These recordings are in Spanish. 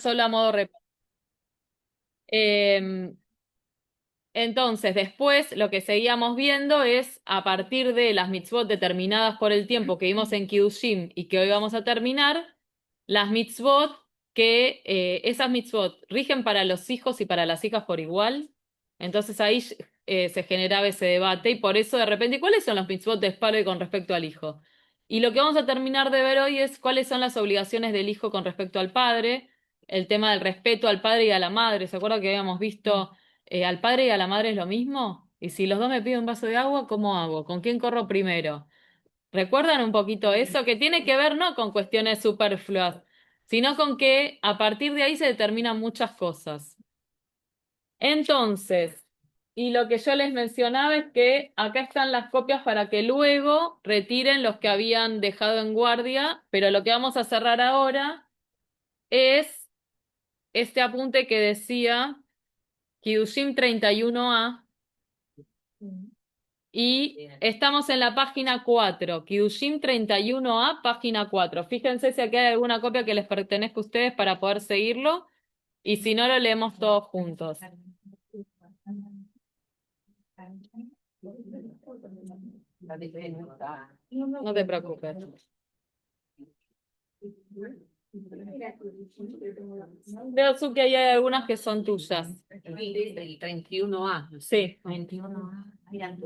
solo a modo Em, entonces, después lo que seguíamos viendo es a partir de las mitzvot determinadas por el tiempo que vimos en Kiddushim y que hoy vamos a terminar, las mitzvot que esas mitzvot rigen para los hijos y para las hijas por igual. Entonces ahí se generaba ese debate y por eso de repente, ¿cuáles son los mitzvot de padre con respecto al hijo? Y lo que vamos a terminar de ver hoy es cuáles son las obligaciones del hijo con respecto al padre, el tema del respeto al padre y a la madre. ¿Se acuerda que habíamos visto al padre y a la madre es lo mismo? Y si los dos me piden un vaso de agua, ¿cómo hago? ¿Con quién corro primero? ¿Recuerdan un poquito eso? Que tiene que ver no con cuestiones superfluas, sino con que a partir de ahí se determinan muchas cosas. Entonces, y lo que yo les mencionaba es que acá están las copias para que luego retiren los que habían dejado en guardia, pero lo que vamos a cerrar ahora es este apunte que decía Kiddushim 31a. Y estamos en la página 4, Kiddushim 31a, página 4. Fíjense si aquí hay alguna copia que les pertenezca a ustedes para poder seguirlo. Y si no, lo leemos todos juntos. No te preocupes. Veo, Suki, ahí hay algunas que son tuyas. El 31A. Sí. 21A. Mira,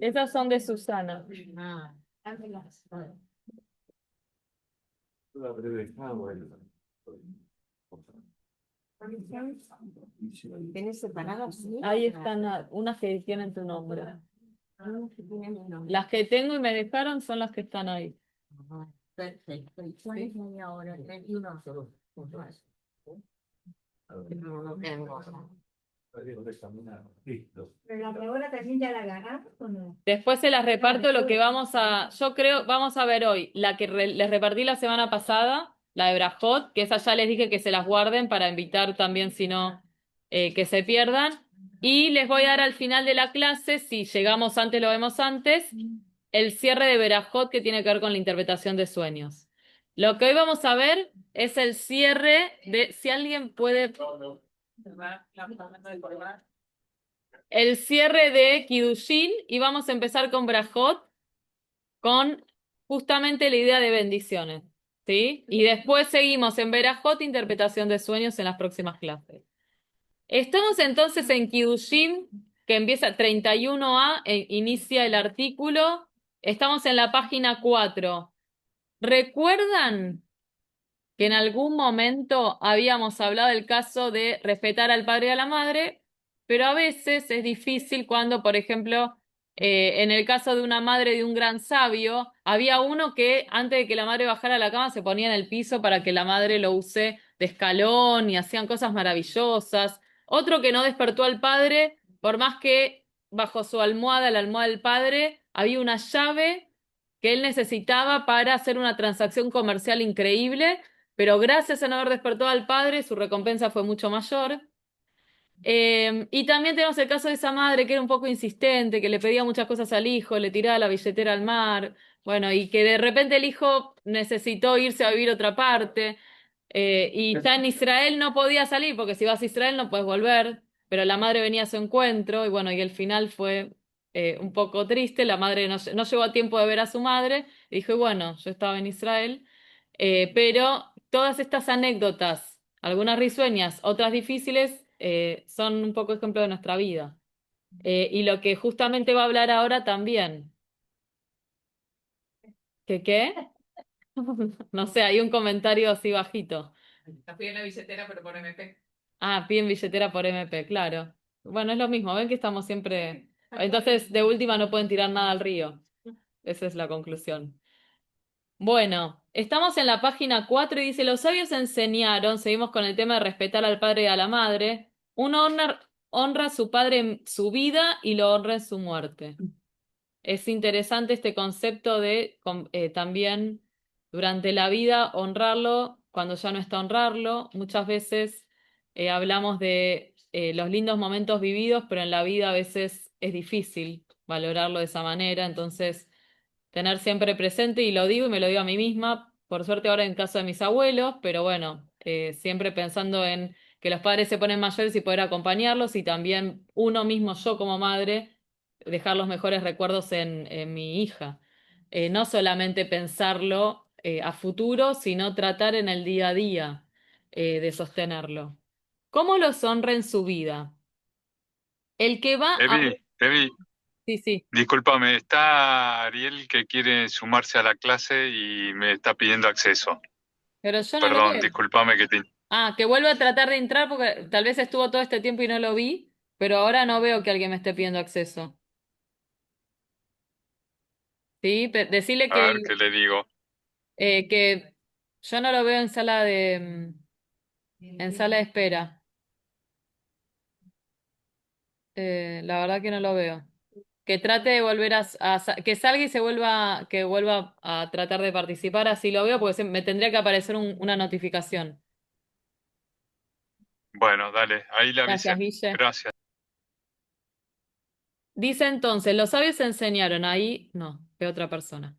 Esas son de Susana. ¿Tienes separadas? Ahí están unas que tienen tu nombre. Las que tengo y me dejaron son las que están ahí. Perfecto. ¿Y cuál es ahora? 31. No, no tengo. Pero la palabra también ya la agarramos o no. Después se las reparto lo que yo creo, vamos a ver hoy, la que les repartí la semana pasada, la de Brajot, que esa ya les dije que se las guarden para evitar también, si no, que se pierdan. Y les voy a dar al final de la clase, si llegamos antes, lo vemos antes, el cierre de Berajot que tiene que ver con la interpretación de sueños. Lo que hoy vamos a ver es el cierre de, si alguien puede... El cierre de Kiddushim y vamos a empezar con Brajot, con justamente la idea de bendiciones, ¿sí? Y después seguimos en Berajot, interpretación de sueños en las próximas clases. Estamos entonces en Kiddushim, que empieza 31a, inicia el artículo. Estamos en la página 4. ¿Recuerdan que en algún momento habíamos hablado del caso de respetar al padre y a la madre? Pero a veces es difícil cuando, por ejemplo, en el caso de una madre de un gran sabio, había uno que antes de que la madre bajara a la cama se ponía en el piso para que la madre lo use de escalón y hacían cosas maravillosas. Otro que no despertó al padre, por más que bajo su almohada, la almohada del padre, había una llave que él necesitaba para hacer una transacción comercial increíble, pero gracias a no haber despertado al padre, su recompensa fue mucho mayor. Y también tenemos el caso de esa madre que era un poco insistente, que le pedía muchas cosas al hijo, le tiraba la billetera al mar, bueno, y que de repente el hijo necesitó irse a vivir a otra parte, y ya en Israel no podía salir, porque si vas a Israel no puedes volver, pero la madre venía a su encuentro, y bueno, y el final fue un poco triste, la madre no llegó a tiempo de ver a su madre, y dijo, y bueno, yo estaba en Israel, pero todas estas anécdotas, algunas risueñas, otras difíciles, son un poco ejemplo de nuestra vida. Y lo que justamente va a hablar ahora también. ¿Qué qué? No sé, hay un comentario así bajito. La fui en la billetera, pero por MP. Ah, piden billetera por MP, claro. Bueno, es lo mismo, ven que estamos siempre... Entonces, de última no pueden tirar nada al río. Esa es la conclusión. Bueno, estamos en la página 4 y dice, los sabios enseñaron, seguimos con el tema de respetar al padre y a la madre, uno honra a su padre en su vida y lo honra en su muerte. Es interesante este concepto de también durante la vida honrarlo, cuando ya no está honrarlo. Muchas veces hablamos de los lindos momentos vividos, pero en la vida a veces es difícil valorarlo de esa manera, entonces tener siempre presente y lo digo y me lo digo a mí misma, por suerte ahora en caso de mis abuelos, pero bueno, siempre pensando en que los padres se ponen mayores y poder acompañarlos y también uno mismo, yo como madre, dejar los mejores recuerdos en mi hija. No solamente pensarlo a futuro, sino tratar en el día a día de sostenerlo. ¿Cómo los honra en su vida? El que va a... Evi, Sí, sí, discúlpame, está Ariel que quiere sumarse a la clase y me está pidiendo acceso. pero yo no lo Perdón, veo. discúlpame que te... Ah, que vuelva a tratar de entrar porque tal vez estuvo todo este tiempo y no lo vi, pero ahora no veo que alguien me esté pidiendo acceso. Sí, decirle A ver qué le digo. que yo no lo veo en sala en sala de espera. La verdad que no lo veo. Que trate de volver que salga y que vuelva a tratar de participar, así lo veo, porque me tendría que aparecer una notificación. Bueno, dale, ahí le Gracias, avisé. Guille. Gracias. Dice entonces, los sabios enseñaron ahí, no, de otra persona.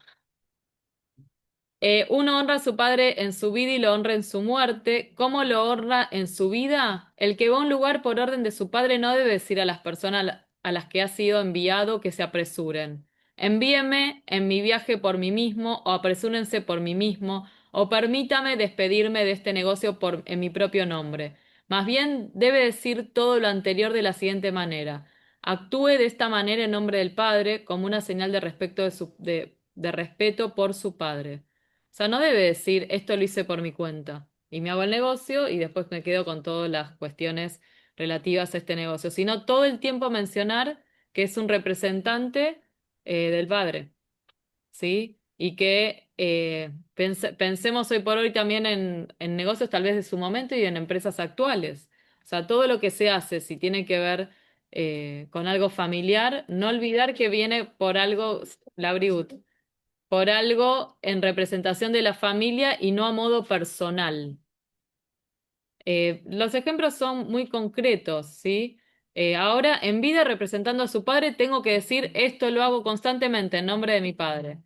Uno honra a su padre en su vida y lo honra en su muerte. ¿Cómo lo honra en su vida? El que va a un lugar por orden de su padre no debe decir a las personas a las que ha sido enviado que se apresuren. Envíeme en mi viaje por mí mismo, o apresúrense por mí mismo, o permítame despedirme de este negocio en mi propio nombre. Más bien debe decir todo lo anterior de la siguiente manera. Actúe de esta manera en nombre del Padre, como una señal de respeto de respeto por su Padre. O sea, no debe decir esto lo hice por mi cuenta y me hago el negocio y después me quedo con todas las cuestiones relativas a este negocio, sino todo el tiempo mencionar que es un representante del padre, ¿sí? Y que pensemos hoy por hoy también en negocios tal vez de su momento y en empresas actuales. O sea, todo lo que se hace, si tiene que ver con algo familiar, no olvidar que viene por algo, la por algo en representación de la familia y no a modo personal. Los ejemplos son muy concretos, ¿sí? Ahora, en vida, representando a su padre, tengo que decir, esto lo hago constantemente en nombre de mi padre.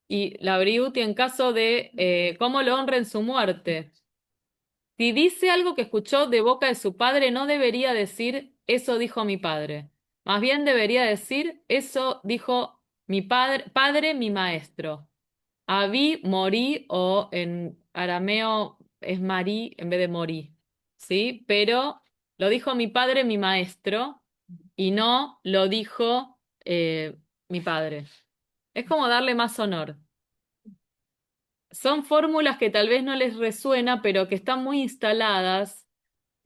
Y la Briuti en caso de cómo lo honra en su muerte. Si dice algo que escuchó de boca de su padre, no debería decir, eso dijo mi padre. Más bien debería decir, eso dijo mi padre, mi maestro. Abí, morí, o en arameo es marí en vez de morí, ¿sí? Pero lo dijo mi padre, mi maestro, y no lo dijo mi padre. Es como darle más honor. Son fórmulas que tal vez no les resuena, pero que están muy instaladas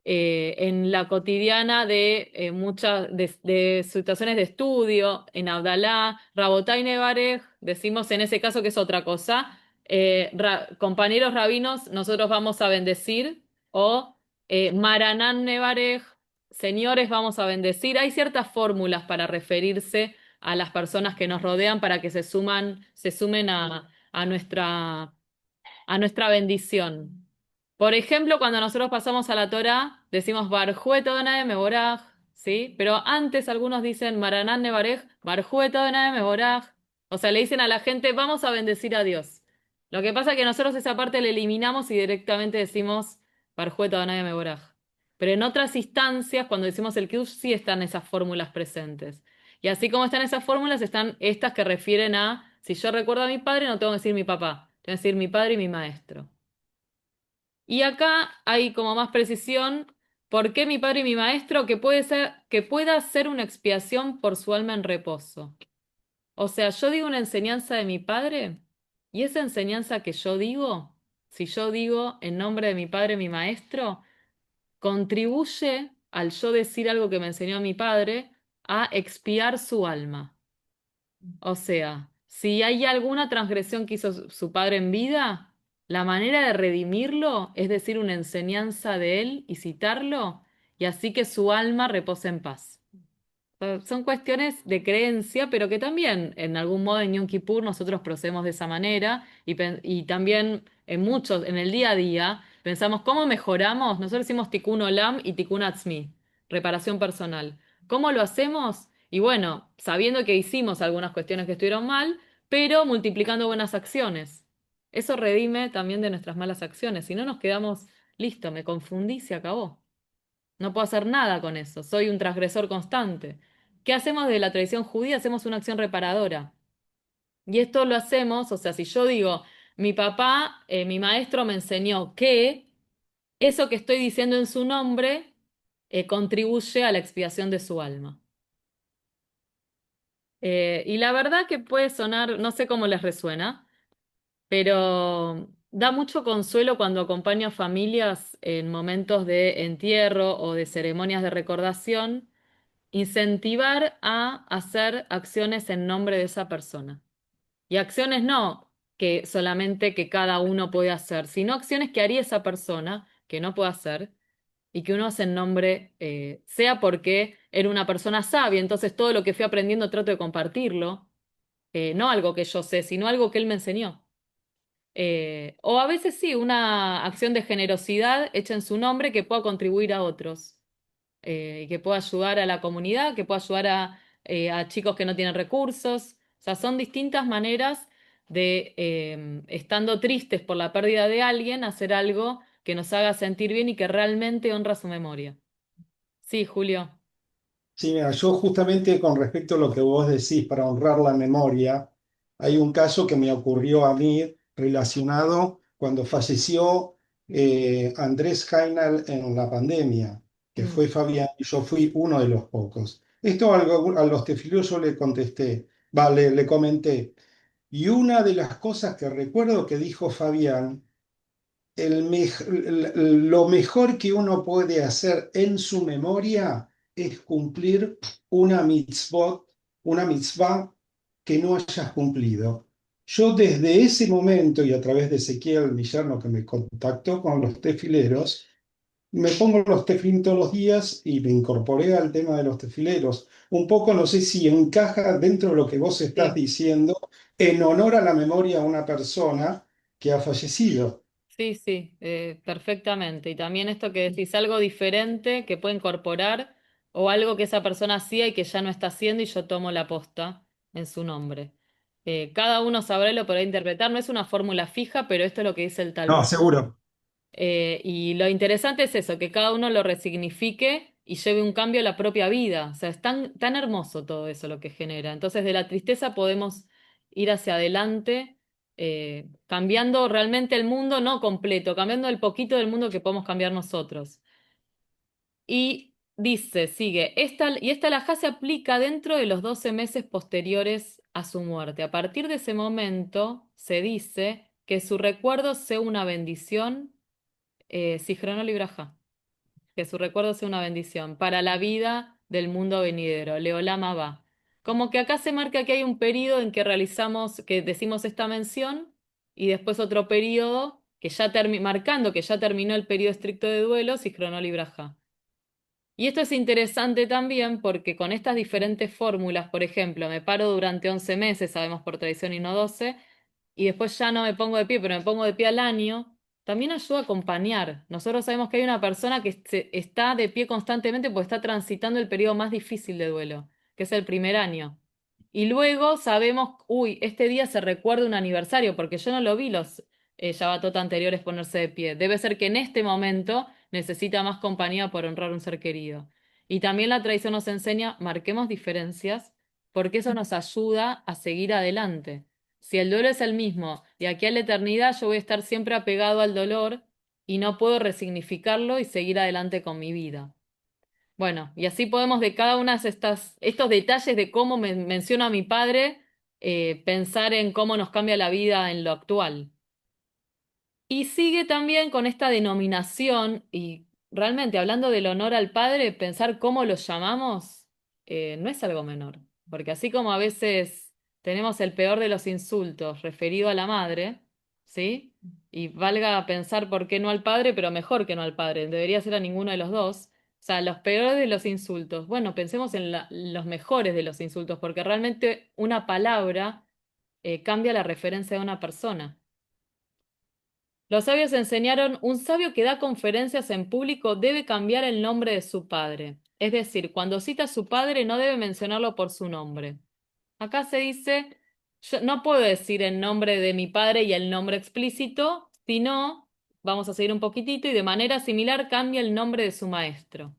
en la cotidiana de muchas de situaciones de estudio, en Abdalá, Rabotai Nevarej, decimos en ese caso que es otra cosa, compañeros rabinos, nosotros vamos a bendecir, o Maranán Nevarej, señores, vamos a bendecir. Hay ciertas fórmulas para referirse a las personas que nos rodean para que se sumen a nuestra bendición. Por ejemplo, cuando nosotros pasamos a la Torá, decimos Barjuet Adonai Meboraj, ¿sí? Pero antes algunos dicen Maranán Nevarej, Barjuet Adonai Meboraj. O sea, le dicen a la gente, vamos a bendecir a Dios. Lo que pasa es que nosotros esa parte la eliminamos y directamente decimos Barjuet Adonai Meboraj. Pero en otras instancias, cuando decimos el Kiddush, sí están esas fórmulas presentes. Y así como están esas fórmulas, están estas que refieren a, si yo recuerdo a mi padre, no tengo que decir mi papá, tengo que decir mi padre y mi maestro. Y acá hay como más precisión, ¿por qué mi padre y mi maestro? Que pueda ser una expiación por su alma en reposo. O sea, yo digo una enseñanza de mi padre y esa enseñanza que yo digo, si yo digo en nombre de mi padre, mi maestro, contribuye al yo decir algo que me enseñó mi padre a expiar su alma. O sea, si hay alguna transgresión que hizo su padre en vida, la manera de redimirlo es decir una enseñanza de él y citarlo, y así que su alma repose en paz. Son cuestiones de creencia, pero que también en algún modo en Yom Kippur nosotros procedemos de esa manera y también en el día a día pensamos cómo mejoramos. Nosotros decimos Tikkun Olam y Tikkun Atzmi, reparación personal. ¿Cómo lo hacemos? Y bueno, sabiendo que hicimos algunas cuestiones que estuvieron mal, pero multiplicando buenas acciones. Eso redime también de nuestras malas acciones. Si no nos quedamos, listo, me confundí, se acabó. No puedo hacer nada con eso, soy un transgresor constante. ¿Qué hacemos de la tradición judía? Hacemos una acción reparadora. Y esto lo hacemos, o sea, si yo digo, mi papá, mi maestro me enseñó que eso que estoy diciendo en su nombre contribuye a la expiación de su alma. Y la verdad que puede sonar, no sé cómo les resuena, pero da mucho consuelo cuando acompaño a familias en momentos de entierro o de ceremonias de recordación, incentivar a hacer acciones en nombre de esa persona. Y acciones no que solamente que cada uno puede hacer, sino acciones que haría esa persona que no puede hacer y que uno hace en nombre, sea porque era una persona sabia, entonces todo lo que fui aprendiendo trato de compartirlo, no algo que yo sé, sino algo que él me enseñó. O a veces sí, una acción de generosidad hecha en su nombre que pueda contribuir a otros, que pueda ayudar a la comunidad, que pueda ayudar a chicos que no tienen recursos. O sea, son distintas maneras de, estando tristes por la pérdida de alguien, hacer algo que nos haga sentir bien y que realmente honra su memoria. Sí, Julio. Sí, mira, yo justamente con respecto a lo que vos decís para honrar la memoria, hay un caso que me ocurrió a mí relacionado cuando falleció Andrés Jainal en la pandemia, que Mm, fue Fabián, y yo fui uno de los pocos. Esto a los tefilú yo le contesté, vale, le comenté. Y una de las cosas que recuerdo que dijo Fabián, lo mejor que uno puede hacer en su memoria es cumplir una mitzvot, una mitzvah que no hayas cumplido. Yo desde ese momento y a través de Ezequiel, mi yerno que me contactó con los tefileros, me pongo los tefilín todos los días y me incorporé al tema de los tefileros. Un poco, no sé si encaja dentro de lo que vos estás sí. diciendo, en honor a la memoria a una persona que ha fallecido. Sí, sí, perfectamente. Y también esto que decís, algo diferente que puede incorporar o algo que esa persona hacía y que ya no está haciendo y yo tomo la posta en su nombre. Cada uno sabrá y lo podrá interpretar, no es una fórmula fija, pero esto es lo que dice el No, Talmud. seguro. Y lo interesante es eso, que cada uno lo resignifique y lleve un cambio a la propia vida. O sea, es tan, tan hermoso todo eso lo que genera. Entonces, de la tristeza podemos ir hacia adelante, cambiando realmente el mundo, no completo, cambiando el poquito del mundo que podemos cambiar nosotros. Y dice, sigue, esta alajá se aplica dentro de los 12 meses posteriores a su muerte. A partir de ese momento, se dice que su recuerdo sea una bendición, Zichrono Libraja, que su recuerdo sea una bendición para la vida del mundo venidero, Leolam Abba. Como que acá se marca que hay un periodo en que realizamos, que decimos esta mención, y después otro periodo que ya marcando que ya terminó el periodo estricto de duelo, Zichrono Libraja. Y esto es interesante también porque con estas diferentes fórmulas, por ejemplo, me paro durante 11 meses, sabemos por tradición y no 12, y después ya no me pongo de pie, pero me pongo de pie al año, también ayuda a acompañar. Nosotros sabemos que hay una persona que está de pie constantemente porque está transitando el periodo más difícil de duelo, que es el primer año. Y luego sabemos, uy, este día se recuerda un aniversario, porque yo no lo vi los Shabbatot anteriores ponerse de pie. Debe ser que en este momento necesita más compañía por honrar a un ser querido. Y también la tradición nos enseña, marquemos diferencias, porque eso nos ayuda a seguir adelante. Si el duelo es el mismo, de aquí a la eternidad yo voy a estar siempre apegado al dolor y no puedo resignificarlo y seguir adelante con mi vida. Bueno, y así podemos de cada una de estos detalles de cómo menciono a mi padre, pensar en cómo nos cambia la vida en lo actual. Y sigue también con esta denominación, y realmente hablando del honor al padre, pensar cómo lo llamamos, no es algo menor, porque así como a veces tenemos el peor de los insultos referido a la madre, ¿sí? Y valga pensar por qué no al padre, pero mejor que no al padre, debería ser a ninguno de los dos. O sea, los peores de los insultos. Bueno, pensemos en los mejores de los insultos, porque realmente una palabra cambia la referencia de una persona. Los sabios enseñaron, un sabio que da conferencias en público debe cambiar el nombre de su padre. Es decir, cuando cita a su padre no debe mencionarlo por su nombre. Acá se dice, yo no puedo decir el nombre de mi padre y el nombre explícito, sino, vamos a seguir un poquitito, y de manera similar cambia el nombre de su maestro.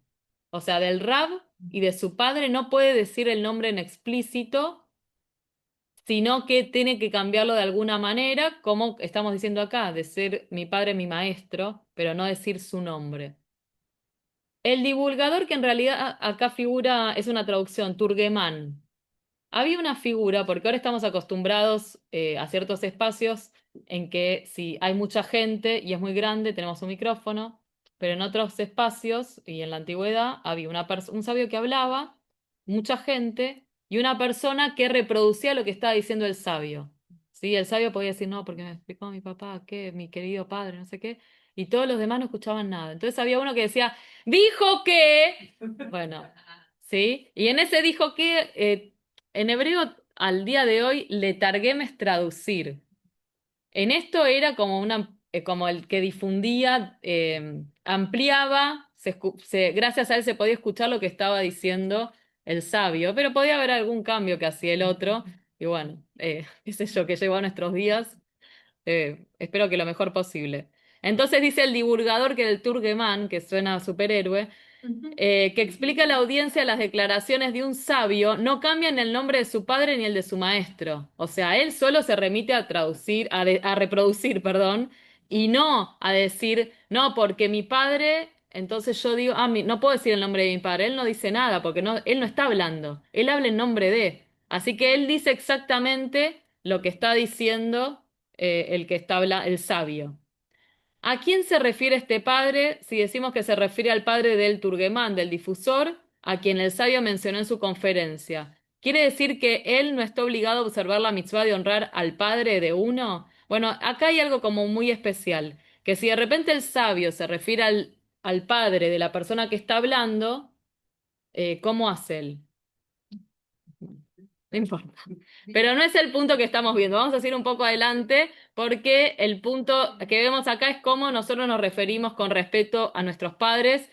O sea, del Rab y de su padre no puede decir el nombre en explícito, sino que tiene que cambiarlo de alguna manera, como estamos diciendo acá, de ser mi padre mi maestro, pero no decir su nombre. El divulgador, que en realidad acá figura, es una traducción, turguemán. Había una figura, porque ahora estamos acostumbrados a ciertos espacios en que si hay mucha gente y es muy grande, tenemos un micrófono, pero en otros espacios y en la antigüedad había un sabio que hablaba, mucha gente, y una persona que reproducía lo que estaba diciendo el sabio. ¿Sí? El sabio podía decir, no, porque me explicó mi papá, que mi querido padre, no sé qué, y todos los demás no escuchaban nada. Entonces había uno que decía, dijo que, bueno, ¿sí? Y en ese dijo que en hebreo, al día de hoy, letarguem es traducir. En esto era como como el que difundía, ampliaba, gracias a él se podía escuchar lo que estaba diciendo el sabio, pero podía haber algún cambio que hacía el otro, y bueno, qué sé yo, que llegó a nuestros días, espero que lo mejor posible. Entonces dice el divulgador, que era el Turgeman, que suena a superhéroe, que explica a la audiencia las declaraciones de un sabio no cambian el nombre de su padre ni el de su maestro. O sea, él solo se remite a traducir, a reproducir, perdón, y no a decir, no, porque mi padre, entonces yo digo, no puedo decir el nombre de mi padre. Él no dice nada, porque no, él no está hablando, él habla en nombre de. Así que él dice exactamente lo que está diciendo el que está el sabio. ¿A quién se refiere este padre si decimos que se refiere al padre del Turguemán, del difusor, a quien el sabio mencionó en su conferencia? ¿Quiere decir que él no está obligado a observar la mitzvah de honrar al padre de uno? Bueno, acá hay algo como muy especial, que si de repente el sabio se refiere al padre de la persona que está hablando, ¿cómo hace él? No importa. Pero no es el punto que estamos viendo. Vamos a ir un poco adelante porque el punto que vemos acá es cómo nosotros nos referimos con respeto a nuestros padres,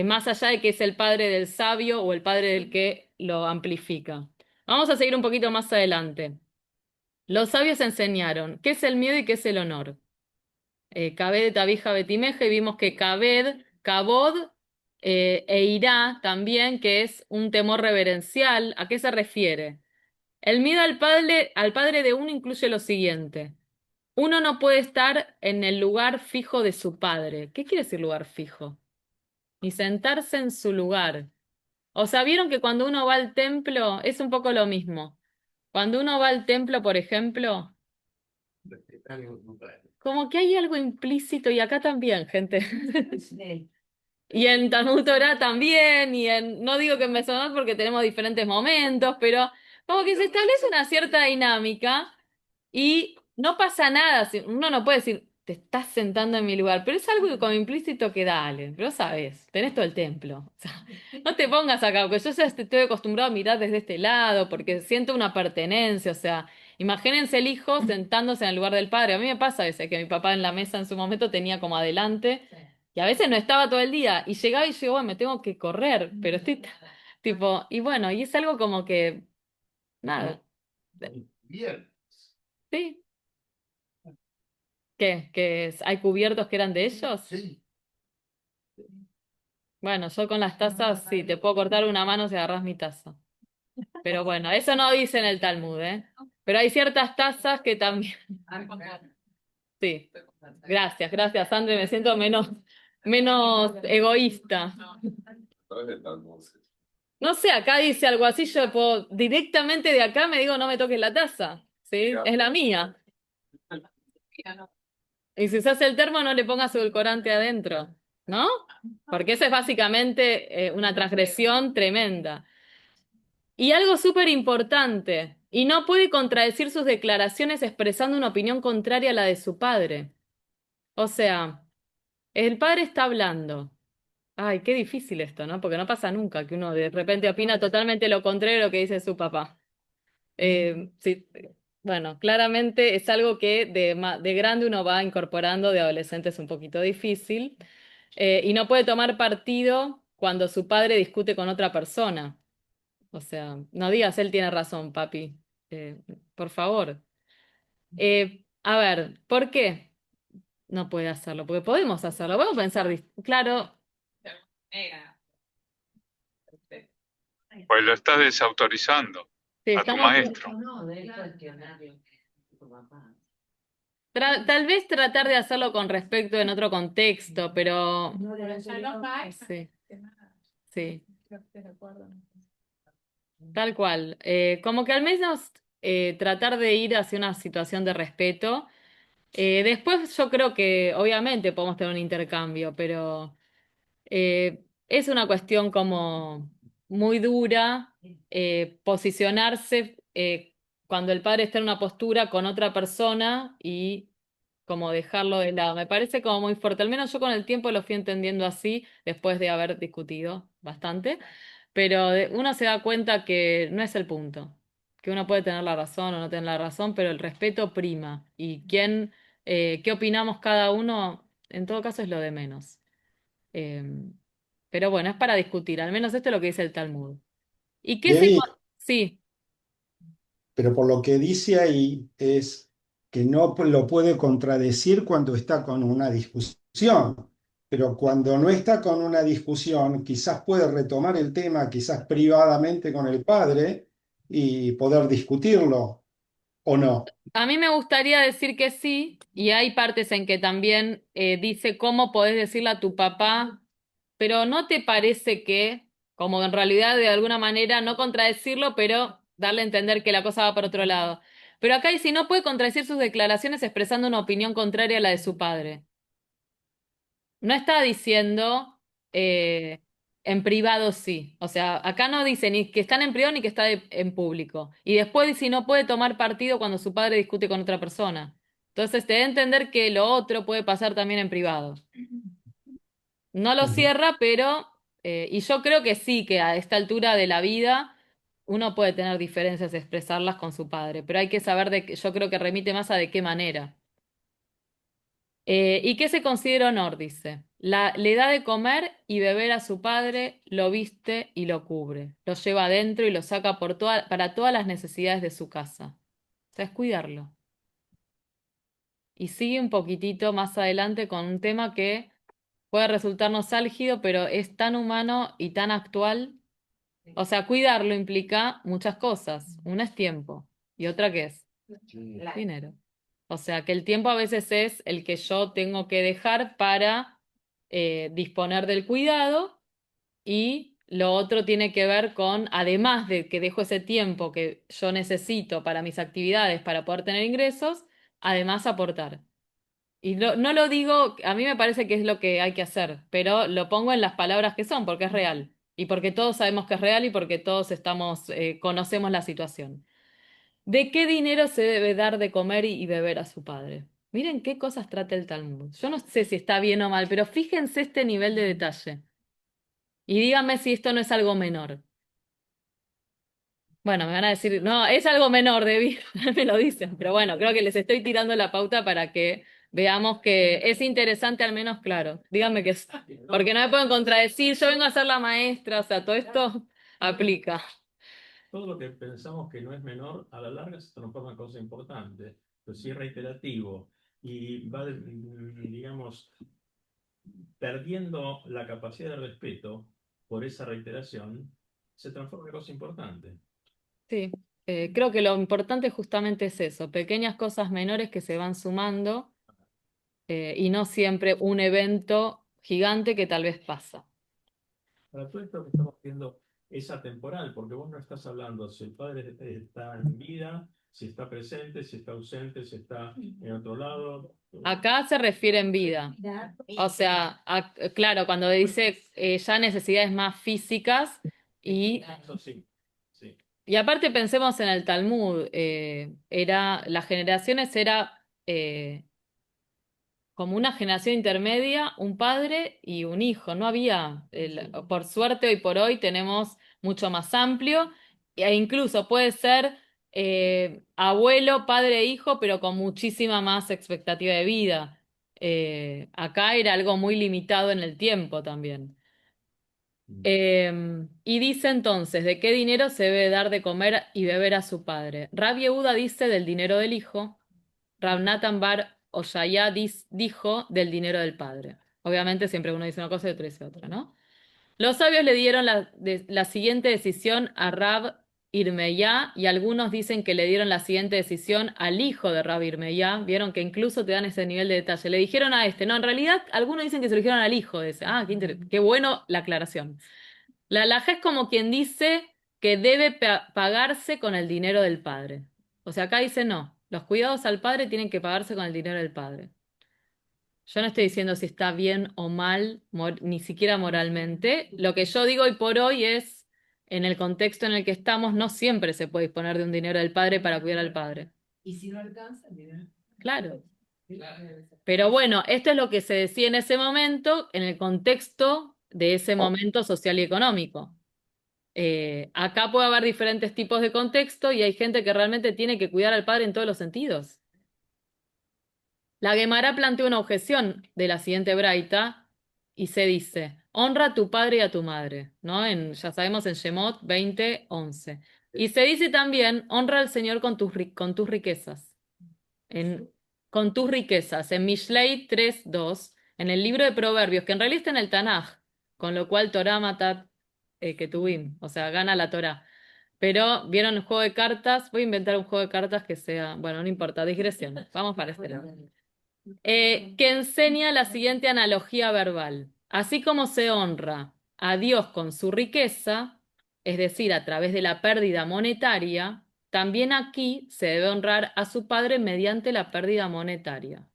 más allá de que es el padre del sabio o el padre del que lo amplifica. Vamos a seguir un poquito más adelante. Los sabios enseñaron qué es el miedo y qué es el honor. Kabed, Tabija, Betimeja, y vimos que Kabed, Kabod, e Irá también, que es un temor reverencial. ¿A qué se refiere? El miedo al padre de uno incluye lo siguiente. Uno no puede estar en el lugar fijo de su padre. ¿Qué quiere decir lugar fijo? Ni sentarse en su lugar. O sea, vieron que cuando uno va al templo es un poco lo mismo. Cuando uno va al templo, por ejemplo, como que hay algo implícito, y acá también, gente. Y en Talmud Torah también, no digo que en Mesonot porque tenemos diferentes momentos, pero como que se establece una cierta dinámica y no pasa nada. Uno no puede decir, te estás sentando en mi lugar, pero es algo como implícito que dale, pero sabes, tenés todo el templo. O sea, no te pongas acá, porque yo ya estoy acostumbrado a mirar desde este lado, porque siento una pertenencia, o sea, imagínense el hijo sentándose en el lugar del padre. A mí me pasa a veces que mi papá en la mesa en su momento tenía como adelante. Y a veces no estaba todo el día. Y llegaba y yo, bueno, me tengo que correr, pero estoy tipo, y bueno, y es algo como que, nada, Bien. sí. ¿Qué? ¿Hay cubiertos que eran de ellos? Sí. Bueno, yo con las tazas, sí, te puedo cortar una mano si agarras mi taza. Pero bueno, eso no dice en el Talmud, ¿eh? Pero hay ciertas tazas que también. Sí. Gracias, gracias, André, me siento menos egoísta. No sé, acá dice algo así, yo puedo directamente de acá me digo no me toques la taza, ¿sí? Es la mía. Y si usas el termo no le pongas edulcorante adentro, ¿no? Porque eso es básicamente una transgresión tremenda. Y algo súper importante, y no puede contradecir sus declaraciones expresando una opinión contraria a la de su padre. O sea, el padre está hablando. Ay, qué difícil esto, ¿no? Porque no pasa nunca que uno de repente opina totalmente lo contrario a lo que dice su papá. Sí, bueno, claramente es algo que de grande uno va incorporando, de adolescente es un poquito difícil, y no puede tomar partido cuando su padre discute con otra persona. O sea, no digas, él tiene razón, papi. Por favor. A ver, ¿por qué no puede hacerlo? Porque podemos hacerlo. Podemos pensar, claro, Pues lo estás desautorizando sí, a tu estamos. maestro. No, debe cuestionarlo. Tu papá. Tal vez tratar de hacerlo con respecto en otro contexto, pero No de la sí, sí, tal cual. Como que al menos tratar de ir hacia una situación de respeto. Después yo creo que obviamente podemos tener un intercambio, pero es una cuestión como muy dura posicionarse cuando el padre está en una postura con otra persona y como dejarlo de lado. Me parece como muy fuerte. Al menos yo con el tiempo lo fui entendiendo así, después de haber discutido bastante, pero uno se da cuenta que no es el punto, que uno puede tener la razón o no tener la razón, pero el respeto prima y qué opinamos cada uno, en todo caso es lo de menos. Eh, pero bueno, es para discutir, al menos esto es lo que dice el Talmud. ¿Y qué se... Debbie, Sí, pero por lo que dice ahí es que no lo puede contradecir cuando está con una discusión, pero cuando no está con una discusión, quizás puede retomar el tema, quizás privadamente con el padre y poder discutirlo o no. a mí me gustaría decir que sí, y hay partes en que también dice cómo podés decirle a tu papá, pero ¿no te parece que, como en realidad de alguna manera, no contradecirlo, pero darle a entender que la cosa va por otro lado? Pero acá dice, no puede contradecir sus declaraciones expresando una opinión contraria a la de su padre. No está diciendo eh, en privado sí. O sea, acá no dice ni que están en privado ni que está en público. Y después dice no puede tomar partido cuando su padre discute con otra persona. Entonces te da a entender que lo otro puede pasar también en privado. No lo Ujú. cierra, pero... y yo creo que sí, que a esta altura de la vida uno puede tener diferencias, expresarlas con su padre, pero hay que saber yo creo que remite más a de qué manera. ¿Y qué se considera honor? Dice. Le da de comer y beber a su padre, lo viste y lo cubre. Lo lleva adentro y lo saca para todas las necesidades de su casa. O sea, es cuidarlo. Y sigue un poquitito más adelante con un tema que puede resultarnos álgido, pero es tan humano y tan actual. O sea, cuidarlo implica muchas cosas. Una es tiempo y otra qué es dinero. O sea, que el tiempo a veces es el que yo tengo que dejar para disponer del cuidado y lo otro tiene que ver con, además de que dejo ese tiempo que yo necesito para mis actividades para poder tener ingresos, además aportar. Y no lo digo, a mí me parece que es lo que hay que hacer, pero lo pongo en las palabras que son, porque es real. Y porque todos sabemos que es real y porque todos conocemos la situación. ¿De qué dinero se debe dar de comer y beber a su padre? Miren qué cosas trata el Talmud. Yo no sé si está bien o mal, pero fíjense este nivel de detalle. Y díganme si esto no es algo menor. Bueno, me van a decir, no, es algo menor, me lo dicen, pero bueno, creo que les estoy tirando la pauta para que veamos que es interesante al menos, claro. Díganme que es, porque no me pueden contradecir, yo vengo a ser la maestra, o sea, todo esto aplica. Todo lo que pensamos que no es menor, a la larga se transforma en cosa importante. Pues si es reiterativo y va, digamos, perdiendo la capacidad de respeto por esa reiteración, se transforma en cosa importante. Sí, creo que lo importante justamente es eso, pequeñas cosas menores que se van sumando y no siempre un evento gigante que tal vez pasa. Para todo esto que estamos viendo es atemporal, porque vos no estás hablando si el padre está en vida, si está presente, si está ausente, si está en otro lado. Acá se refiere en vida. O sea, claro, cuando dice ya necesidades más físicas y, Eso sí, sí. y aparte pensemos en el Talmud, las generaciones era como una generación intermedia, un padre y un hijo. No había, por suerte hoy por hoy tenemos mucho más amplio e incluso puede ser abuelo, padre e hijo, pero con muchísima más expectativa de vida. Acá era algo muy limitado en el tiempo también. Y dice entonces, ¿de qué dinero se debe dar de comer y beber a su padre? Rab Yehuda dice del dinero del hijo, Rab Natan bar Oshaya dijo del dinero del padre. Obviamente siempre uno dice una cosa y otro dice otra, ¿no? Los sabios le dieron la siguiente decisión a Rab Irmeyá y algunos dicen que le dieron la siguiente decisión al hijo de Rab Irmeyá. Vieron que incluso te dan ese nivel de detalle. Le dijeron a este, no, en realidad algunos dicen que se lo dijeron al hijo de ese. Ah, qué bueno la aclaración. La halajá es como quien dice que debe pagarse con el dinero del padre. O sea, acá dice no, los cuidados al padre tienen que pagarse con el dinero del padre. Yo no estoy diciendo si está bien o mal, ni siquiera moralmente. Lo que yo digo hoy por hoy es, en el contexto en el que estamos, no siempre se puede disponer de un dinero del padre para cuidar al padre. ¿Y si no alcanza? Mira. Claro. Pero bueno, esto es lo que se decía en ese momento, en el contexto de ese momento social y económico. Acá puede haber diferentes tipos de contexto y hay gente que realmente tiene que cuidar al padre en todos los sentidos. La Guemará plantea una objeción de la siguiente braita y se dice, honra a tu padre y a tu madre, ¿no? Ya sabemos en Shemot 20:11. Y se dice también, honra al Señor con tus riquezas. Con tus riquezas, en Mishlei 3:2, en el libro de Proverbios, que en realidad está en el Tanaj, con lo cual Torah matat ketuvim, o sea, gana la Torah. Pero, ¿vieron el juego de cartas? Voy a inventar un juego de cartas que sea, bueno, no importa, digresión. Vamos para este lado. Que enseña la siguiente analogía verbal. Así como se honra a Dios con su riqueza, es decir, a través de la pérdida monetaria, también aquí se debe honrar a su padre mediante la pérdida monetaria.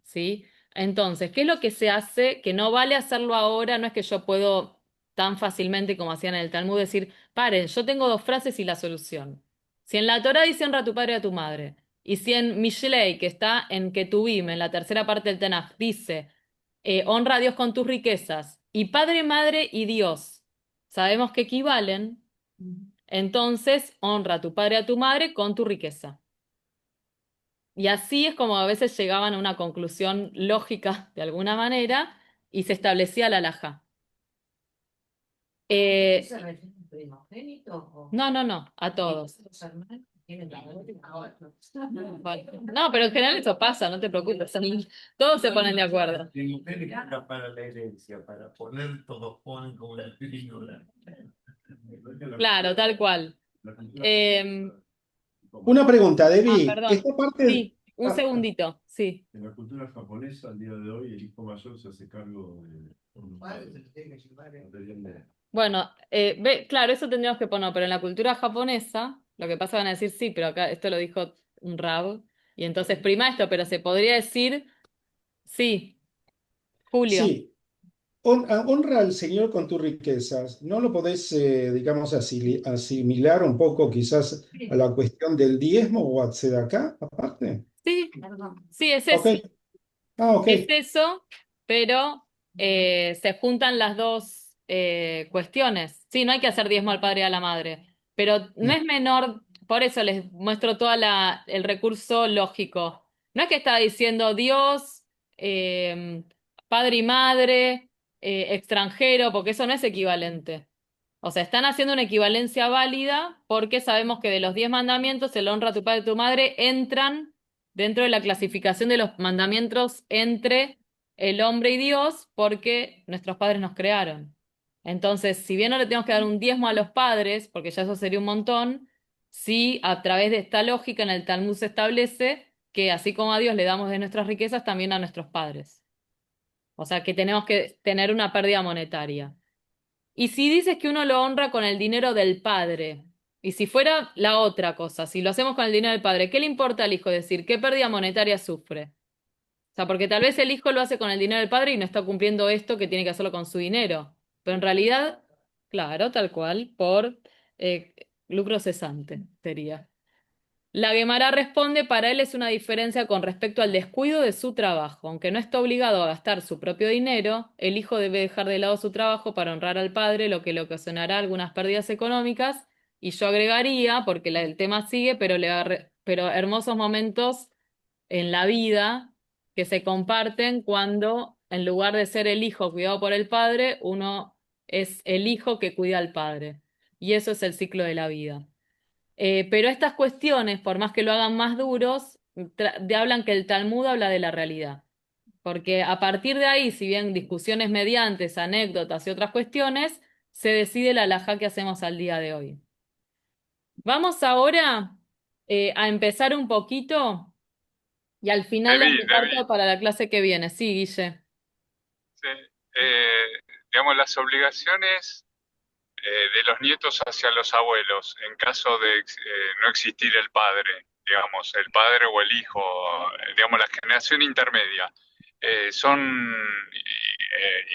¿Sí? Entonces, ¿qué es lo que se hace? Que no vale hacerlo ahora, no es que yo puedo tan fácilmente como hacían en el Talmud decir, paren, yo tengo dos frases y la solución. Si en la Torah dice honra a tu padre y a tu madre, y si en Mishlei, que está en Ketuvim, en la tercera parte del Tanaj, dice honra a Dios con tus riquezas, y padre, madre y Dios, sabemos que equivalen, entonces honra a tu padre y a tu madre con tu riqueza. Y así es como a veces llegaban a una conclusión lógica de alguna manera y se establecía la halajá. ¿Se refiere al primogénito o No, a todos. los hermanos tienen la Vale. No, pero en general eso pasa, no te preocupes. Todos se ponen de acuerdo. Primogénito para la herencia, para poner todos ponen como la película. Claro, tal cual. Una pregunta, Debbie. Perdón. Esta parte. Sí, un segundito, sí. En la cultura japonesa, al día de hoy, el hijo mayor se hace cargo de un padre. Bueno, claro, eso tendríamos que poner, pero en la cultura japonesa, lo que pasa van a decir sí, pero acá esto lo dijo un rab, y entonces prima esto, pero se podría decir sí, Julio. Sí, honra al Señor con tus riquezas. ¿No lo podés, digamos, asimilar un poco quizás a la cuestión del diezmo o acá, aparte? Sí, sí, es Ok, eso. ok. Es eso, pero se juntan las dos cuestiones. Sí, no hay que hacer diezmo al padre y a la madre, pero no es menor, por eso les muestro todo el recurso lógico. No es que está diciendo Dios, padre y madre, extranjero, porque eso no es equivalente. O sea, están haciendo una equivalencia válida porque sabemos que de los 10 mandamientos, el honra a tu padre y tu madre entran dentro de la clasificación de los mandamientos entre el hombre y Dios porque nuestros padres nos crearon. Entonces, si bien no le tenemos que dar un diezmo a los padres, porque ya eso sería un montón, sí a través de esta lógica en el Talmud se establece que así como a Dios le damos de nuestras riquezas, también a nuestros padres. O sea que tenemos que tener una pérdida monetaria. Y si dices que uno lo honra con el dinero del padre, y si fuera la otra cosa, si lo hacemos con el dinero del padre, ¿qué le importa al hijo decir? ¿Qué pérdida monetaria sufre? O sea, porque tal vez el hijo lo hace con el dinero del padre y no está cumpliendo esto que tiene que hacerlo con su dinero. Pero en realidad, claro, tal cual, por lucro cesante sería. La Guemará responde, para él es una diferencia con respecto al descuido de su trabajo. Aunque no está obligado a gastar su propio dinero, el hijo debe dejar de lado su trabajo para honrar al padre, lo que le ocasionará algunas pérdidas económicas. Y yo agregaría, porque el tema sigue, pero hermosos momentos en la vida que se comparten cuando, en lugar de ser el hijo cuidado por el padre, uno es el hijo que cuida al padre. Y eso es el ciclo de la vida. Pero estas cuestiones, por más que lo hagan más duros, hablan que el Talmud habla de la realidad. Porque a partir de ahí, si bien discusiones mediantes, anécdotas y otras cuestiones, se decide la halajá que hacemos al día de hoy. Vamos ahora a empezar un poquito y al final lo David, comparto para la clase que viene. Sí, Guille. sí, eh, digamos, las obligaciones de los nietos hacia los abuelos, en caso de no existir el padre, digamos, el padre o el hijo, digamos, la generación intermedia, ¿son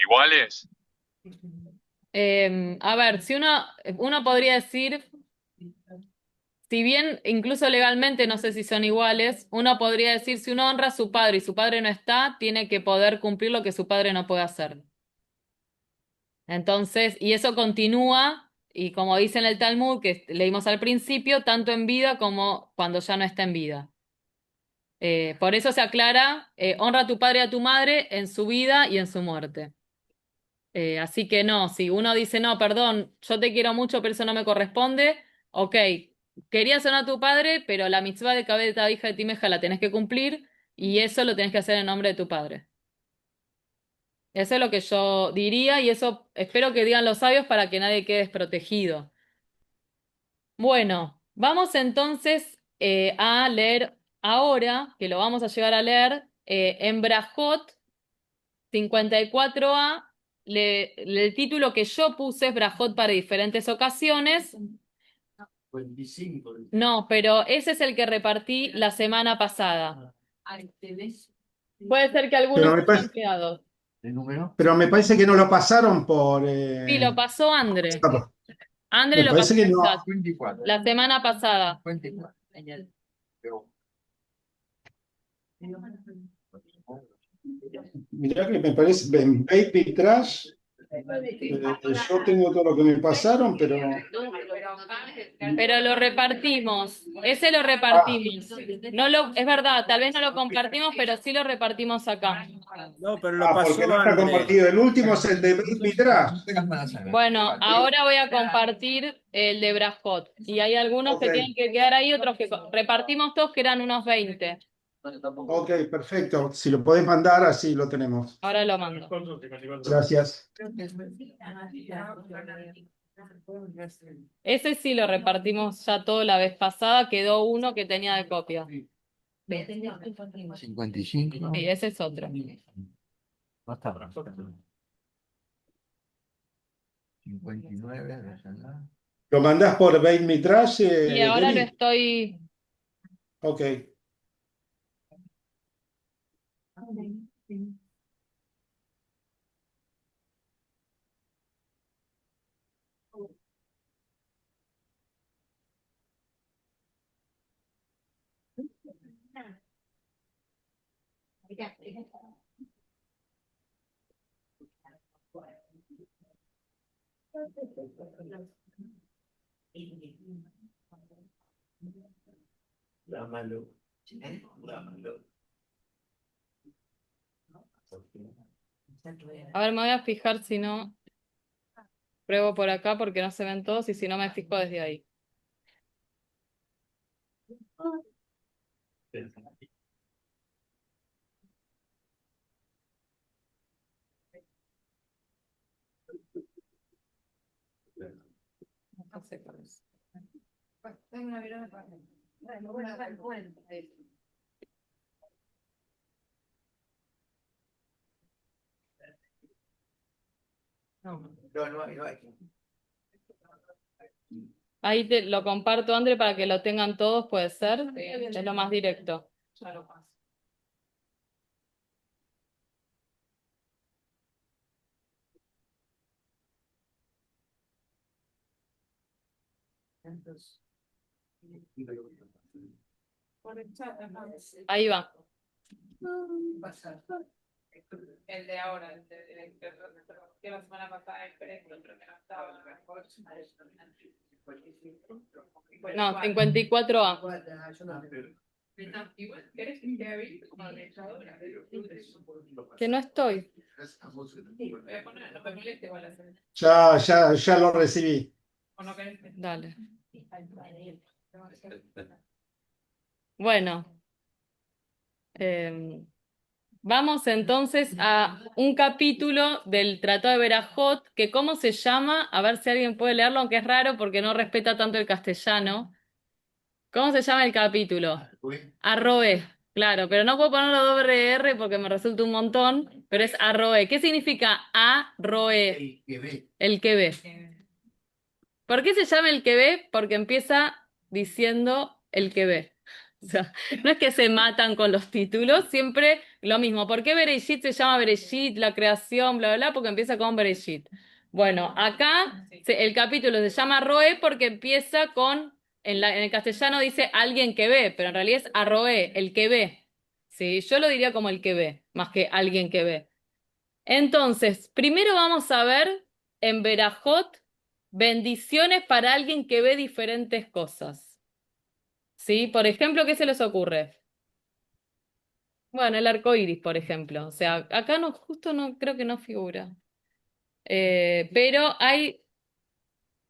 iguales? A ver, si uno podría decir, si bien incluso legalmente no sé si son iguales, uno podría decir, si uno honra a su padre y su padre no está, tiene que poder cumplir lo que su padre no puede hacer. Entonces, y eso continúa, y como dice en el Talmud, que leímos al principio, tanto en vida como cuando ya no está en vida. Por eso se aclara, honra a tu padre y a tu madre en su vida y en su muerte. Así que no, si uno dice, no, perdón, yo te quiero mucho, pero eso no me corresponde, ok, querías honrar a tu padre, pero la mitzvah de cabeza hija de Timeja la tenés que cumplir, y eso lo tenés que hacer en nombre de tu padre. Eso es lo que yo diría, y eso espero que digan los sabios para que nadie quede desprotegido. Bueno, vamos entonces a leer ahora, que lo vamos a llegar a leer, en Brajot 54a, el título que yo puse es Brajot para diferentes ocasiones. 25. No, pero ese es el que repartí la semana pasada. Puede ser que algunos Pero me se hayan parece, quedado. ¿El número? pero me parece que no lo pasaron por... Sí, lo pasó André. André me lo pasó parece que en el no. chat 24. la semana pasada. 24. Pero, Mirá que me parece, en Baby Trash, yo tengo todo lo que me pasaron, pero... Pero lo repartimos. Ese lo Ah, repartimos. No lo, es verdad, tal vez no lo compartimos, pero sí lo repartimos acá. No, pero lo porque pasó no está André. compartido. El último es el de Baby Trash. Bueno, ahora voy a compartir el de Brajot. Y hay algunos Ok, que tienen que quedar ahí, otros que repartimos todos, que eran unos 20. ok, perfecto. Si lo podés mandar, así lo tenemos. Ahora lo mando. Gracias. Ese sí lo repartimos ya todo la vez pasada, quedó uno que tenía de copia. 55. Sí, ese es otro. No está bravo. 59. ¿Lo mandás por Baby Trash, Y ahora lo Debbie? estoy. Ok. Dámalo. Dámalo. A ver, me voy a fijar si no. Pruebo por acá porque no se ven todos y si no me fijo desde ahí. No sé cuál es. No. No hay. Ahí te lo comparto, André, para que lo tengan todos, puede ser. Es lo más directo. Ya lo paso. Ahí va. El de ahora, el que la semana pasada esperé, pero no estaba. No, 54A. Que no estoy. Ya lo recibí. Dale. Bueno, vamos entonces a un capítulo del Tratado de Berajot, que ¿cómo se llama? A ver si alguien puede leerlo, aunque es raro porque no respeta tanto el castellano. ¿Cómo se llama el capítulo? Arroé, claro, pero no puedo ponerlo doble R porque me resulta un montón, pero es arroé. ¿Qué significa arroé? El que ve. ¿Por qué se llama el que ve? Porque empieza diciendo el que ve. O sea, no es que se matan con los títulos, siempre lo mismo. ¿Por qué Bereshit se llama Bereshit, la creación, bla, bla, bla? Porque empieza con Bereshit. Bueno, acá el capítulo se llama Roé porque empieza con, en el castellano dice alguien que ve, pero en realidad es Arroé, el que ve. Sí, yo lo diría como el que ve, más que alguien que ve. Entonces, primero vamos a ver en Berajot bendiciones para alguien que ve diferentes cosas. ¿Sí? Por ejemplo, ¿qué se les ocurre? Bueno, el arco iris, por ejemplo. O sea, acá no, justo no, creo que no figura. Pero hay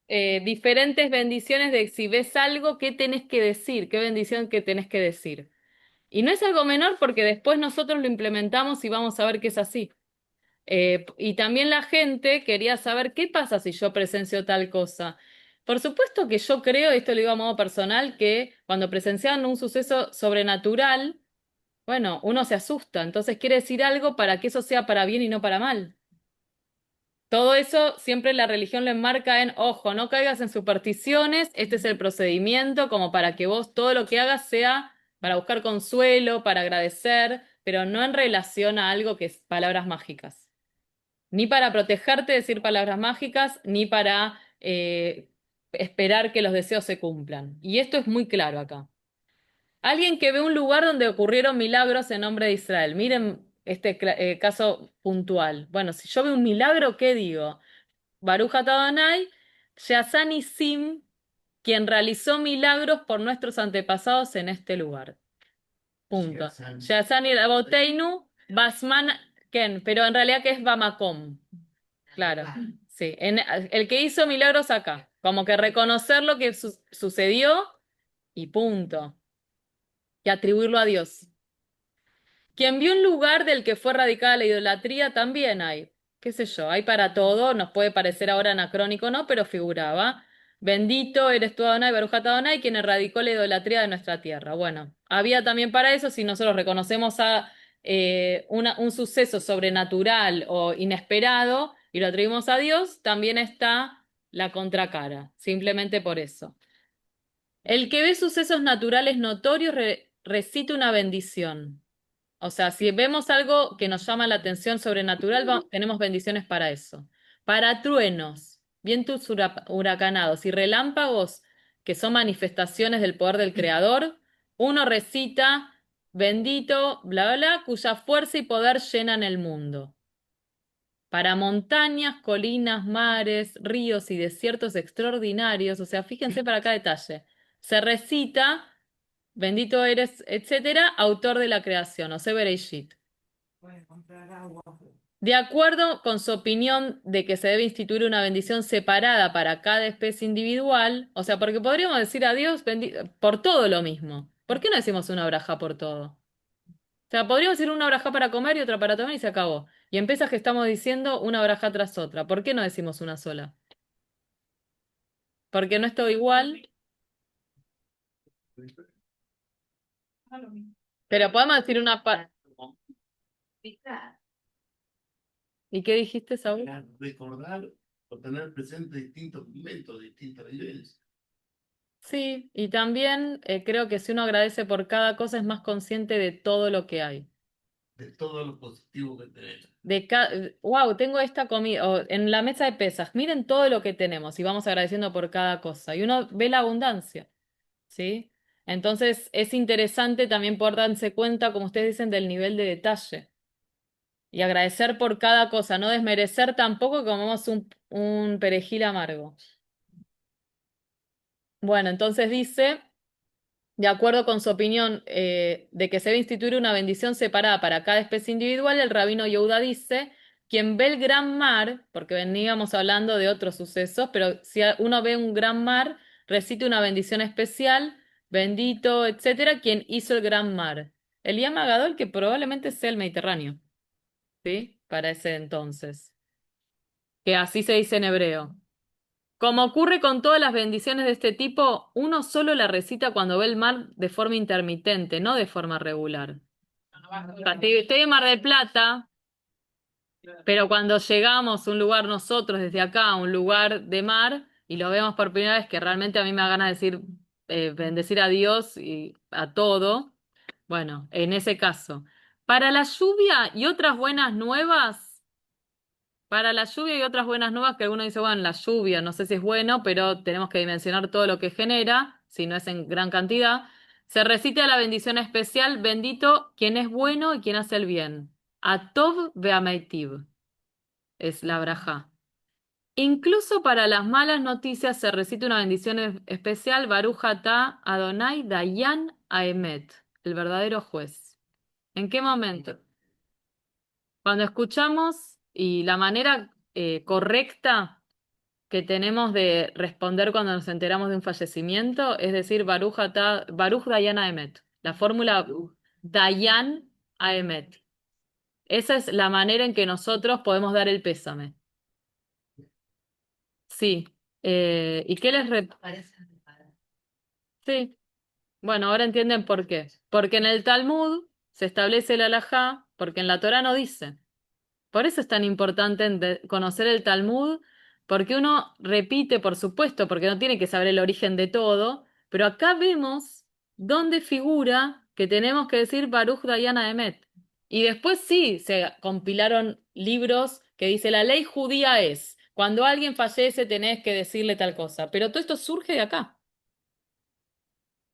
diferentes bendiciones de si ves algo, ¿qué tenés que decir? ¿Qué bendición que tenés que decir? Y no es algo menor porque después nosotros lo implementamos y vamos a ver que es así. Y también la gente quería saber qué pasa si yo presencio tal cosa. Por supuesto que yo creo, esto lo digo a modo personal, que cuando presencian un suceso sobrenatural, bueno, uno se asusta, entonces quiere decir algo para que eso sea para bien y no para mal. Todo eso siempre la religión lo enmarca en, ojo, no caigas en supersticiones, este es el procedimiento como para que vos todo lo que hagas sea para buscar consuelo, para agradecer, pero no en relación a algo que es palabras mágicas. Ni para protegerte de decir palabras mágicas, ni para esperar que los deseos se cumplan. Y esto es muy claro acá. Alguien que ve un lugar donde ocurrieron milagros en nombre de Israel. Miren este caso puntual. Bueno, si yo veo un milagro, ¿qué digo? Baruch atah Adonai, She'asa Nisim, quien realizó milagros por nuestros antepasados en este lugar. Punto. She'asa Raboteinu, Basman Ken, pero en realidad que es Bamakom. Claro, sí. El que hizo milagros acá, como que reconocer lo que sucedió y punto. Y atribuirlo a Dios. Quien vio un lugar del que fue radicada la idolatría también hay. Qué sé yo, hay para todo, nos puede parecer ahora anacrónico, ¿no? Pero figuraba. Bendito eres tú, Adonai, Baruch atah Adonai, quien erradicó la idolatría de nuestra tierra. Bueno, había también para eso, si nosotros reconocemos a un suceso sobrenatural o inesperado y lo atribuimos a Dios, también está la contracara, simplemente por eso. El que ve sucesos naturales notorios recita una bendición. O sea, si vemos algo que nos llama la atención sobrenatural, tenemos bendiciones para eso. Para truenos, vientos huracanados y relámpagos, que son manifestaciones del poder del Creador, uno recita, bendito, bla, bla, bla, cuya fuerza y poder llenan el mundo. Para montañas, colinas, mares, ríos y desiertos extraordinarios, o sea, fíjense para cada detalle, se recita, bendito eres, etcétera, autor de la creación, o sea, Bereshit. De acuerdo con su opinión de que se debe instituir una bendición separada para cada especie individual, o sea, porque podríamos decir a Dios por todo lo mismo. ¿Por qué no decimos una braja por todo? O sea, podríamos decir una braja para comer y otra para tomar y se acabó. Y en Pesaj que estamos diciendo una braja tras otra. ¿Por qué no decimos una sola? Porque no es todo igual. Pero podemos decir una ¿Y qué dijiste, Saúl? Recordar o tener presente distintos momentos, distintos niveles. Sí, y también creo que si uno agradece por cada cosa es más consciente de todo lo que hay. De todo lo positivo que tenemos. Wow, tengo esta comida en la mesa de pesas. Miren todo lo que tenemos y vamos agradeciendo por cada cosa. Y uno ve la abundancia, ¿sí? Entonces es interesante también poder darse cuenta, como ustedes dicen, del nivel de detalle. Y agradecer por cada cosa, no desmerecer tampoco que comemos un perejil amargo. Bueno, entonces dice, de acuerdo con su opinión de que se debe instituir una bendición separada para cada especie individual, el rabino Yehuda dice, quien ve el gran mar, porque veníamos hablando de otros sucesos, pero si uno ve un gran mar, recite una bendición especial, bendito, etcétera, quien hizo el gran mar. El Yam Hagadol, que probablemente sea el Mediterráneo, ¿sí? Para ese entonces, que así se dice en hebreo. Como ocurre con todas las bendiciones de este tipo, uno solo la recita cuando ve el mar de forma intermitente, no de forma regular. O sea, estoy en Mar del Plata, pero cuando llegamos a un lugar nosotros desde acá, a un lugar de mar, y lo vemos por primera vez, que realmente a mí me da ganas de decir, bendecir a Dios y a todo, bueno, en ese caso. Para la lluvia y otras buenas nuevas, para la lluvia y otras buenas nuevas, que alguno dice, bueno, la lluvia no sé si es bueno, pero tenemos que dimensionar todo lo que genera, si no es en gran cantidad. Se recita la bendición especial, bendito quien es bueno y quien hace el bien. Atov ve'ameitiv es la braja. Incluso para las malas noticias se recita una bendición especial, Baruch atah Adonai Dayan Haemet, el verdadero juez. ¿En qué momento? Cuando escuchamos y la manera correcta que tenemos de responder cuando nos enteramos de un fallecimiento, es decir, Baruch Dayan Haemet, la fórmula Dayan Haemet. Esa es la manera en que nosotros podemos dar el pésame. Sí. ¿Y qué les... Sí. Bueno, ahora entienden por qué. Porque en el Talmud se establece el halajá, porque en la Torá no dice. Por eso es tan importante conocer el Talmud, porque uno repite, por supuesto, porque no tiene que saber el origen de todo, pero acá vemos dónde figura que tenemos que decir Baruch Dayan Haemet. Y después sí, se compilaron libros que dice la ley judía es, cuando alguien fallece tenés que decirle tal cosa, pero todo esto surge de acá.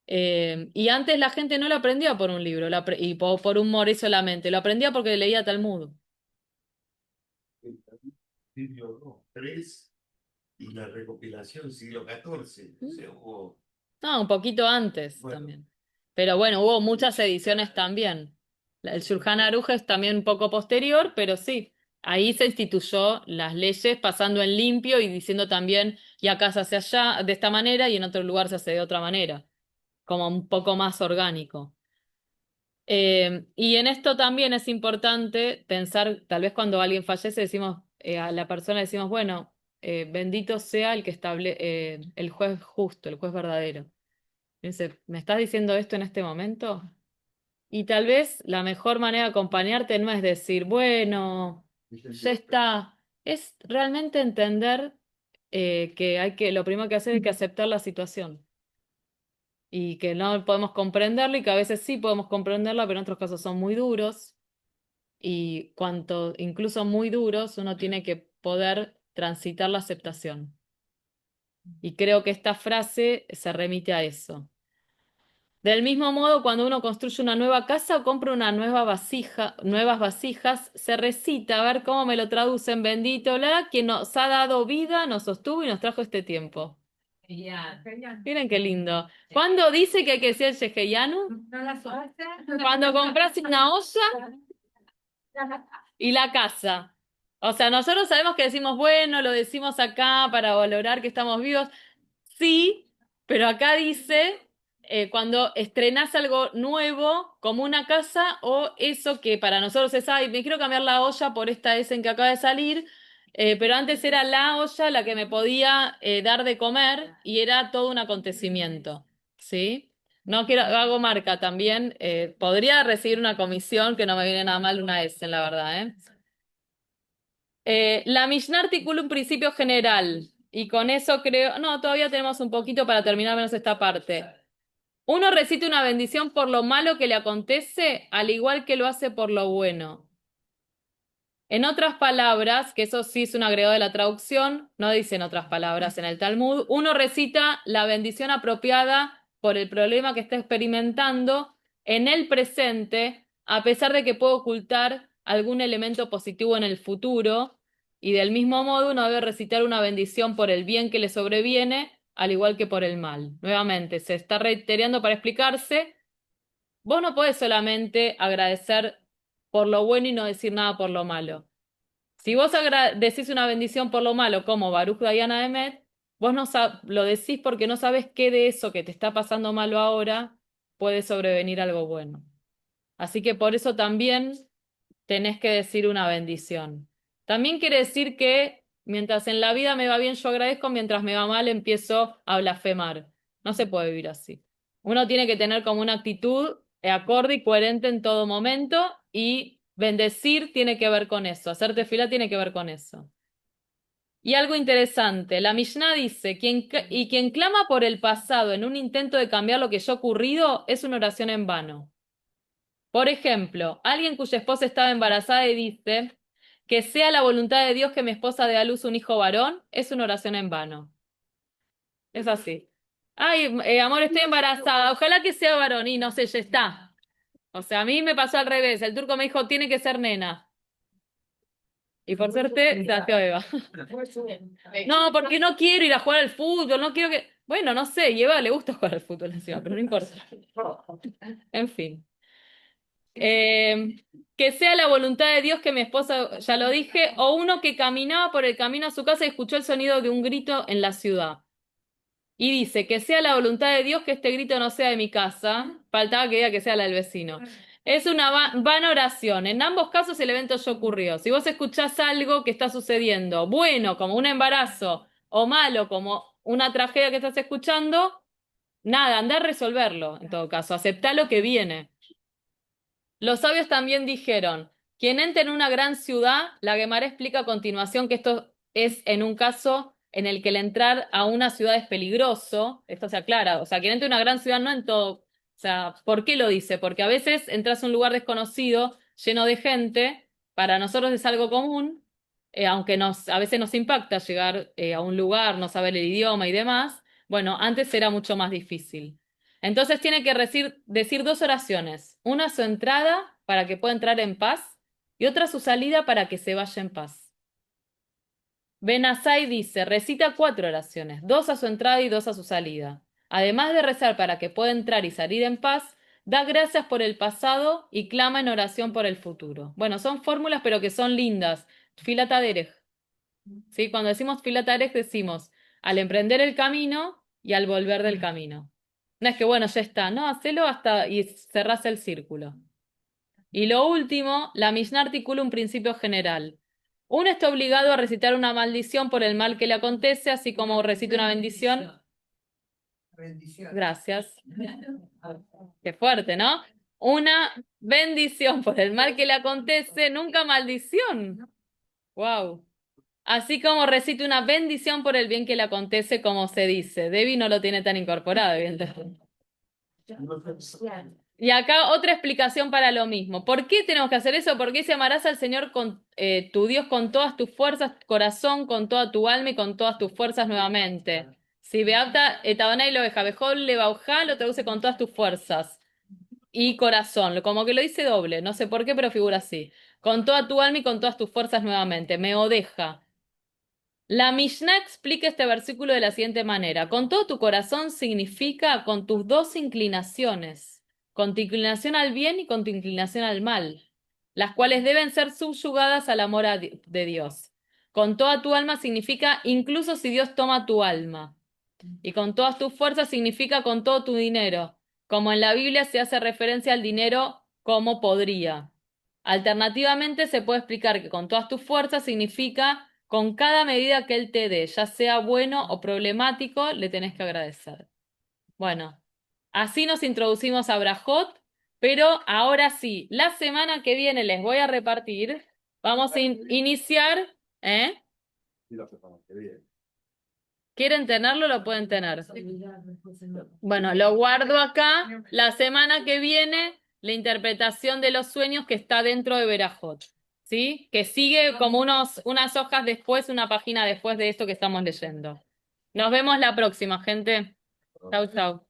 Y antes la gente no lo aprendía por un libro y por un moré solamente, lo aprendía porque leía Talmud. Siglo III y la recopilación siglo XIV. O sea, hubo... No, un poquito antes Bueno. también. Pero bueno, hubo muchas ediciones también. El Shulchan Aruj es también un poco posterior, pero sí, ahí se instituyó las leyes pasando en limpio y diciendo también, y acá se hace allá de esta manera y en otro lugar se hace de otra manera, como un poco más orgánico. Y en esto también es importante pensar, tal vez cuando alguien fallece, decimos, a la persona decimos, bueno, bendito sea el que el juez justo, el juez verdadero. Dice, ¿me estás diciendo esto en este momento? Y tal vez la mejor manera de acompañarte no es decir, bueno, ya está. Es realmente entender lo primero que hacer es que aceptar la situación. Y que no podemos comprenderla y que a veces sí podemos comprenderla, pero en otros casos son muy duros. Y cuanto incluso muy duros, uno tiene que poder transitar la aceptación. Y creo que esta frase se remite a eso. Del mismo modo, cuando uno construye una nueva casa o compra una nueva nuevas vasijas, se recita, a ver cómo me lo traducen, bendito la, quien nos ha dado vida, nos sostuvo y nos trajo este tiempo. Miren qué lindo. ¿Cuándo dice que hay que decir el Sheheyanu? No la suelta. Cuando compras una olla y la casa. O sea, nosotros sabemos que decimos, bueno, lo decimos acá para valorar que estamos vivos. Sí, pero acá dice cuando estrenás algo nuevo, como una casa, o eso que para nosotros es, ay, me quiero cambiar la olla por esta Essen que acaba de salir, pero antes era la olla la que me podía dar de comer y era todo un acontecimiento, ¿sí? No quiero, hago marca también, podría recibir una comisión que no me viene nada mal una Essen, la verdad, ¿eh? La Mishnah articula un principio general y con eso creo, no, todavía tenemos un poquito para terminar menos esta parte. Uno recita una bendición por lo malo que le acontece, al igual que lo hace por lo bueno. En otras palabras, que eso sí es un agregado de la traducción, no dicen otras palabras en el Talmud, uno recita la bendición apropiada por el problema que está experimentando en el presente, a pesar de que puede ocultar algún elemento positivo en el futuro, y del mismo modo uno debe recitar una bendición por el bien que le sobreviene, al igual que por el mal. Nuevamente, se está reiterando para explicarse. Vos no podés solamente agradecer por lo bueno y no decir nada por lo malo. Si vos decís una bendición por lo malo, como Baruch Dayana Emet, vos no lo decís porque no sabés qué de eso que te está pasando malo ahora puede sobrevenir algo bueno. Así que por eso también tenés que decir una bendición. También quiere decir que mientras en la vida me va bien, yo agradezco, mientras me va mal, empiezo a blasfemar. No se puede vivir así. Uno tiene que tener como una actitud acorde y coherente en todo momento, y bendecir tiene que ver con eso. Hacer tefilá tiene que ver con eso. Y algo interesante, la Mishnah dice, quien clama por el pasado en un intento de cambiar lo que ya ha ocurrido es una oración en vano. Por ejemplo, alguien cuya esposa estaba embarazada y dice, que sea la voluntad de Dios que mi esposa dé a luz un hijo varón, es una oración en vano. Es así. Ay, amor, estoy embarazada, ojalá que sea varón, y no sé, ya está. O sea, a mí me pasó al revés, el turco me dijo, tiene que ser nena. Y por suerte, nació Eva. No, porque no quiero ir a jugar al fútbol, no quiero que... Bueno, no sé, y a Eva le gusta jugar al fútbol encima, pero no importa. En fin. Que sea la voluntad de Dios que mi esposa, ya lo dije, o uno que caminaba por el camino a su casa y escuchó el sonido de un grito en la ciudad. Y dice, que sea la voluntad de Dios que este grito no sea de mi casa. Faltaba que diga que sea la del vecino. Es una vana oración. En ambos casos el evento ya ocurrió. Si vos escuchás algo que está sucediendo, bueno, como un embarazo, o malo, como una tragedia que estás escuchando, nada, andá a resolverlo, en todo caso. Aceptá lo que viene. Los sabios también dijeron, quien entre en una gran ciudad, la Gemara explica a continuación que esto es en un caso en el que el entrar a una ciudad es peligroso, esto se aclara, o sea, quien entre en una gran ciudad no en todo, o sea, ¿por qué lo dice? Porque a veces entras a un lugar desconocido, lleno de gente, para nosotros es algo común, aunque a veces nos impacta llegar a un lugar, no saber el idioma y demás, bueno, antes era mucho más difícil. Entonces tiene que decir dos oraciones, una a su entrada para que pueda entrar en paz y otra a su salida para que se vaya en paz. Ben Asai dice, recita 4 oraciones, 2 a su entrada y 2 a su salida. Además de rezar para que pueda entrar y salir en paz, da gracias por el pasado y clama en oración por el futuro. Bueno, son fórmulas pero que son lindas. Tfilat Haderech. ¿Sí? Cuando decimos Tfilat Haderech decimos al emprender el camino y al volver del camino. No es que, bueno, ya está, no, hacelo hasta y cerrás el círculo. Y lo último, la Mishnah articula un principio general. Uno está obligado a recitar una maldición por el mal que le acontece, así como recita una bendición. Gracias. Qué fuerte, ¿no? Una bendición por el mal que le acontece, nunca maldición. Wow. Así como recita una bendición por el bien que le acontece, como se dice. Debbie no lo tiene tan incorporado, evidentemente. Y acá otra explicación para lo mismo. ¿Por qué tenemos que hacer eso? Porque si amarás al Señor tu Dios con todas tus fuerzas, corazón, con toda tu alma y con todas tus fuerzas nuevamente. Si Beata etabanai lo deja, bejol le baujá, lo traduce con todas tus fuerzas y corazón, como que lo dice doble, no sé por qué, pero figura así. Con toda tu alma y con todas tus fuerzas nuevamente. Me odeja. La Mishnah explica este versículo de la siguiente manera. Con todo tu corazón significa con tus dos inclinaciones, con tu inclinación al bien y con tu inclinación al mal, las cuales deben ser subyugadas al amor de Dios. Con toda tu alma significa incluso si Dios toma tu alma. Y con todas tus fuerzas significa con todo tu dinero, como en la Biblia se hace referencia al dinero como podría. Alternativamente se puede explicar que con todas tus fuerzas significa con cada medida que Él te dé, ya sea bueno o problemático, le tenés que agradecer. Bueno, así nos introducimos a Brajot, pero ahora sí, la semana que viene les voy a repartir, vamos a iniciar, ¿eh? ¿Quieren tenerlo? Lo pueden tener. Bueno, lo guardo acá. La semana que viene, la interpretación de los sueños que está dentro de Berajot. ¿Sí? Que sigue como unas hojas después, una página después de esto que estamos leyendo. Nos vemos la próxima, gente. Chau, chau.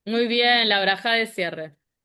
Muy bien, la braja de cierre.